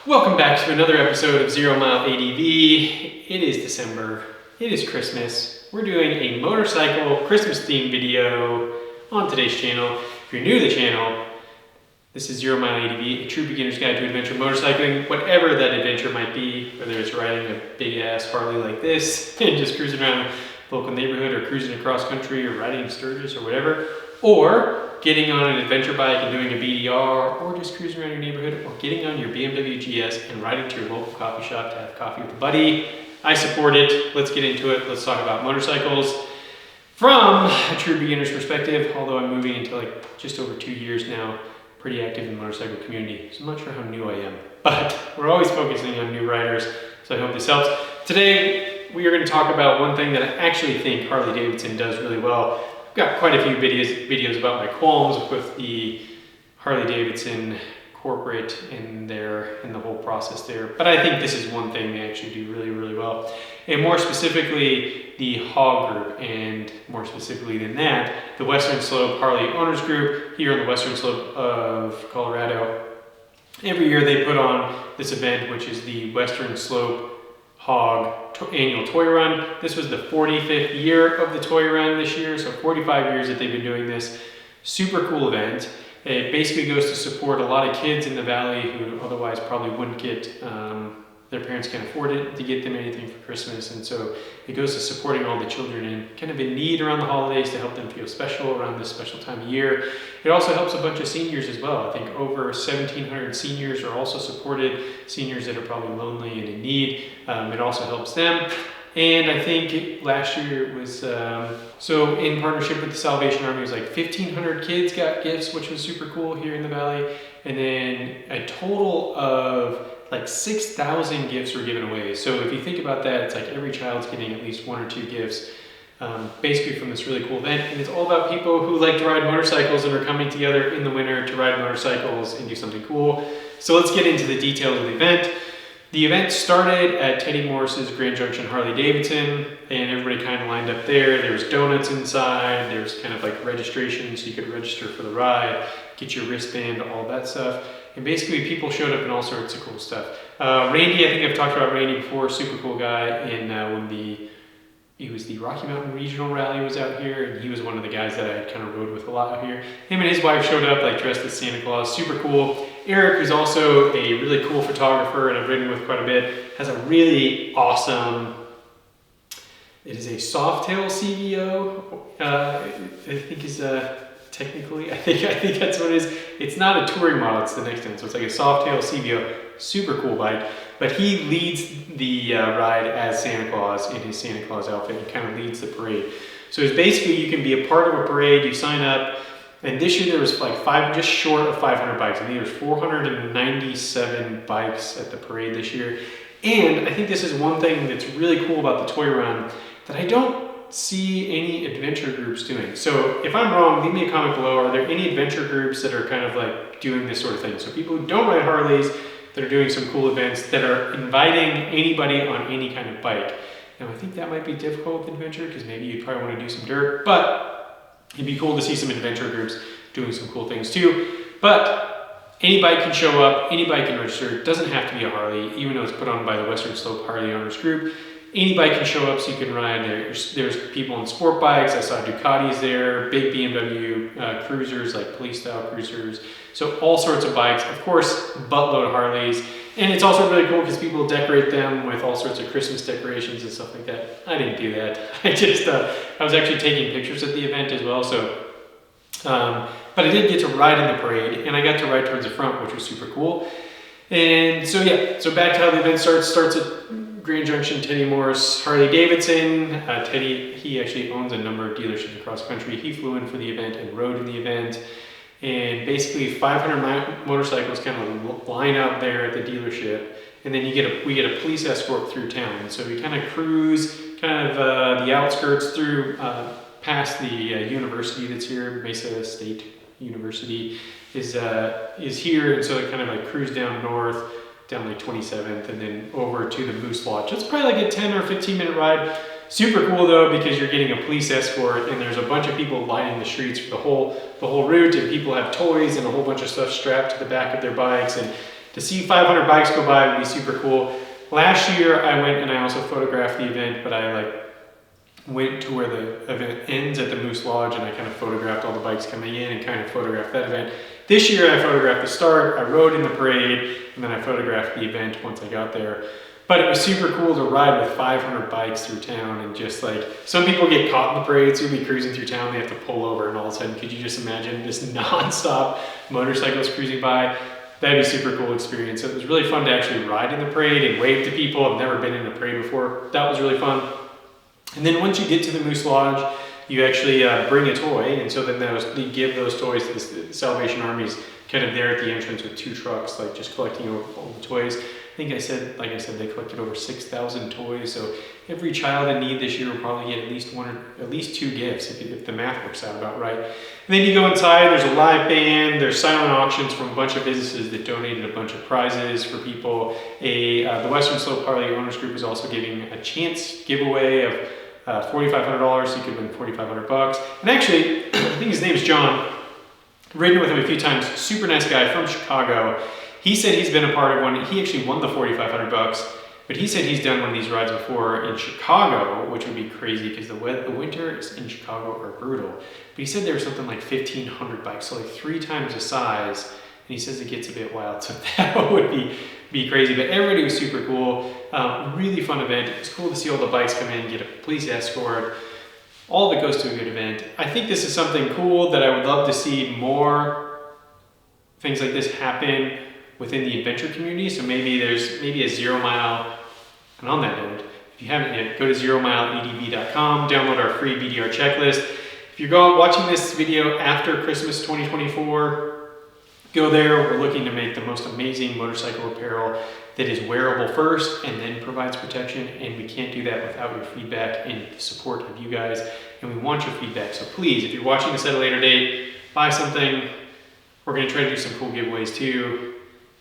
Welcome back to another episode of Zero Mile ADV. It is December, it is Christmas. We're doing a motorcycle Christmas themed video on today's channel. If you're new to the channel, this is Zero Mile ADV, a true beginner's guide to adventure motorcycling, whatever that adventure might be, whether it's riding a big ass Harley like this and just cruising around the local neighborhood, or cruising across country, or riding in Sturgis or whatever, or getting on an adventure bike and doing a BDR, or just cruising around your neighborhood, or getting on your BMW GS and riding to your local coffee shop to have coffee with a buddy. I support it. Let's get into it. Let's talk about motorcycles from a true beginner's perspective, although I'm moving into like just over 2 years now, pretty active in the motorcycle community, so I'm not sure how new I am, but we're always focusing on new riders, so I hope this helps. Today, we are going to talk about one thing that I actually think Harley-Davidson does really well. I've got quite a few videos about my qualms with the Harley-Davidson corporate and the whole process there. But I think this is one thing they actually do really, really well. And more specifically, the HOG group, and more specifically than that, the Western Slope Harley Owners Group here on the Western Slope of Colorado. Every year they put on this event, which is the Western Slope HOG annual toy run. This was the 45th year of the toy run this year, so 45 years that they've been doing this. Super cool event. It basically goes to support a lot of kids in the valley who otherwise probably wouldn't get, their parents can't afford it to get them anything for Christmas, and so it goes to supporting all the children in need around the holidays to help them feel special around this special time of year. It also helps a bunch of seniors as well. I think over 1,700 seniors are also supported, seniors that are probably lonely and in need. It also helps them. And I think last year it was, so in partnership with the Salvation Army, it was like 1,500 kids got gifts, which was super cool here in the valley. And then a total of like 6,000 gifts were given away. So if you think about that, it's like every child's getting at least 1 or 2 gifts, basically from this really cool event. And it's all about people who like to ride motorcycles and are coming together in the winter to ride motorcycles and do something cool. So let's get into the details of the event. The event started at Teddy Morris's Grand Junction Harley-Davidson, and everybody kind of lined up there. There was donuts inside. There was kind of like registration, so you could register for the ride, get your wristband, all that stuff. And basically people showed up in all sorts of cool stuff. Randy, I think I've talked about Randy before, super cool guy. And when it was the Rocky Mountain Regional Rally was out here, and he was one of the guys that I kind of rode with a lot out here. Him and his wife showed up like dressed as Santa Claus, super cool. Eric, who's also a really cool photographer and I've ridden with quite a bit, has a really awesome, it is a Softail CVO, I think is technically, I think that's what it is. It's not a touring model, it's the next one. So it's like a Softail CVO, super cool bike. But he leads the ride as Santa Claus in his Santa Claus outfit and kind of leads the parade. So it's basically, you can be a part of a parade, you sign up, and this year there was like just short of 500 bikes. I think there's 497 bikes at the parade this year. And I think this is one thing that's really cool about the toy run that I don't see any adventure groups doing. So if I'm wrong, leave me a comment below. Are there any adventure groups that are kind of like doing this sort of thing? So people who don't ride Harleys that are doing some cool events that are inviting anybody on any kind of bike. Now I think that might be difficult with adventure because maybe you'd probably want to do some dirt, but it'd be cool to see some adventure groups doing some cool things too. But any bike can show up, any bike can register. It doesn't have to be a Harley, even though it's put on by the Western Slope Harley Owners Group. Any bike can show up, so you can ride. There's people on sport bikes. I saw Ducatis there, big BMW cruisers, like police style cruisers. So all sorts of bikes, of course, buttload of Harleys. And it's also really cool because people decorate them with all sorts of Christmas decorations and stuff like that. I didn't do that. I was actually taking pictures at the event as well. So, but I did get to ride in the parade, and I got to ride towards the front, which was super cool. And so yeah, so back to how the event starts at Grand Junction, Teddy Morris Harley-Davidson. Teddy, he actually owns a number of dealerships across the country. He flew in for the event and rode in the event. And basically 500 motorcycles kind of line up there at the dealership, and then we get a police escort through town. So we kind of cruise kind of the outskirts through past the university that's here. Mesa State University is here, and so they kind of like cruise down north, down like 27th, and then over to the Moose Lodge. It's probably like a 10 or 15 minute ride. Super cool though, because you're getting a police escort, and there's a bunch of people lining the streets for the whole route, and people have toys and a whole bunch of stuff strapped to the back of their bikes, and to see 500 bikes go by would be super cool. Last year I went and I also photographed the event, but I like went to where the event ends at the Moose Lodge, and I kind of photographed all the bikes coming in and kind of photographed that event. This year I photographed the start, I rode in the parade, and then I photographed the event once I got there. But it was super cool to ride with 500 bikes through town, and just like, some people get caught in the parade, so you'll be cruising through town, they have to pull over, and all of a sudden, could you just imagine just non-stop motorcycles cruising by? That'd be a super cool experience. So it was really fun to actually ride in the parade and wave to people. I've never been in a parade before. That was really fun. And then once you get to the Moose Lodge, you actually bring a toy, and so then they give those toys to the Salvation Army's kind of there at the entrance with 2 trucks, like just collecting all the toys. I think like I said, they collected over 6,000 toys. So every child in need this year will probably get at least 2 gifts if the math works out about right. And then you go inside, there's a live band, there's silent auctions from a bunch of businesses that donated a bunch of prizes for people. The Western Slope Harley Owners Group is also giving a chance giveaway of $4,500, so you could win $4,500. And actually, I think his name is John. I've ridden with him a few times. Super nice guy from Chicago. He said he's been a part of one. He actually won the $4,500, but he said he's done one of these rides before in Chicago, which would be crazy because the winters in Chicago are brutal. But he said there was something like 1,500 bikes, so like 3 times the size. And he says it gets a bit wild, so that would be crazy. But everybody was super cool. Really fun event. It's cool to see all the bikes come in, get a police escort. All of it goes to a good event. I think this is something cool that I would love to see more things like this happen within the adventure community. So maybe there's a 0 mile, and on that note, if you haven't yet, go to zeromileadv.com, download our free BDR checklist. If you're watching this video after Christmas 2024, go there. We're looking to make the most amazing motorcycle apparel that is wearable first and then provides protection, and we can't do that without your feedback and the support of you guys, and we want your feedback. So please, if you're watching this at a later date, buy something. We're going to try to do some cool giveaways too.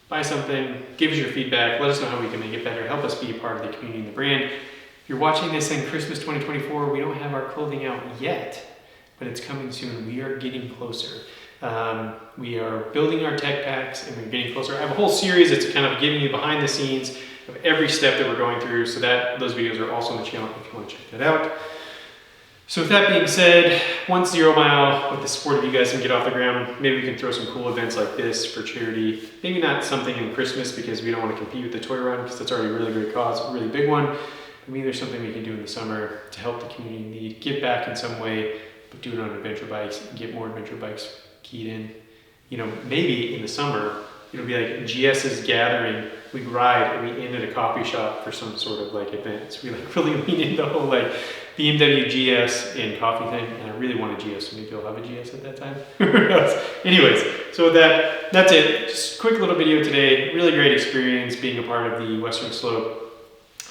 Buy something, give us your feedback, let us know how we can make it better, help us be a part of the community and the brand. If you're watching this in Christmas 2024, we don't have our clothing out yet, but it's coming soon. We are getting closer. We are building our tech packs, and we're getting closer. I have a whole series that's kind of giving you behind the scenes of every step that we're going through, so that those videos are also on the channel if you want to check that out. So with that being said, once 0 mile, with the support of you guys, can get off the ground, maybe we can throw some cool events like this for charity. Maybe not something in Christmas because we don't want to compete with the Toy Run, because that's already a really great cause, a really big one. But maybe there's something we can do in the summer to help the community in need, give back in some way, but do it on adventure bikes and get more adventure bikes keyed in. You know, maybe in the summer, it'll be like GS's gathering, we ride and we end at a coffee shop for some sort of like event. So we like really lean into the whole like BMW GS and coffee thing, and I really want a GS, so maybe I'll have a GS at that time. Who knows? Anyways, so with that, that's it. Just a quick little video today. Really great experience being a part of the Western Slope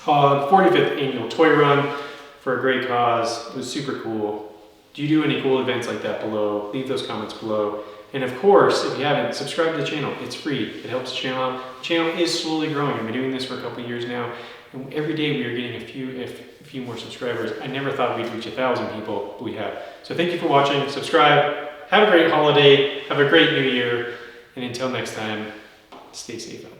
HOG 45th Annual Toy Run for a great cause. It was super cool. Do you do any cool events like that below? Leave those comments below. And of course, if you haven't, subscribe to the channel. It's free. It helps the channel out. The channel is slowly growing. I've been doing this for a couple of years now, and every day we are getting a few more subscribers. I never thought we'd reach 1,000 people, but we have. So thank you for watching. Subscribe. Have a great holiday. Have a great new year. And until next time, stay safe out there.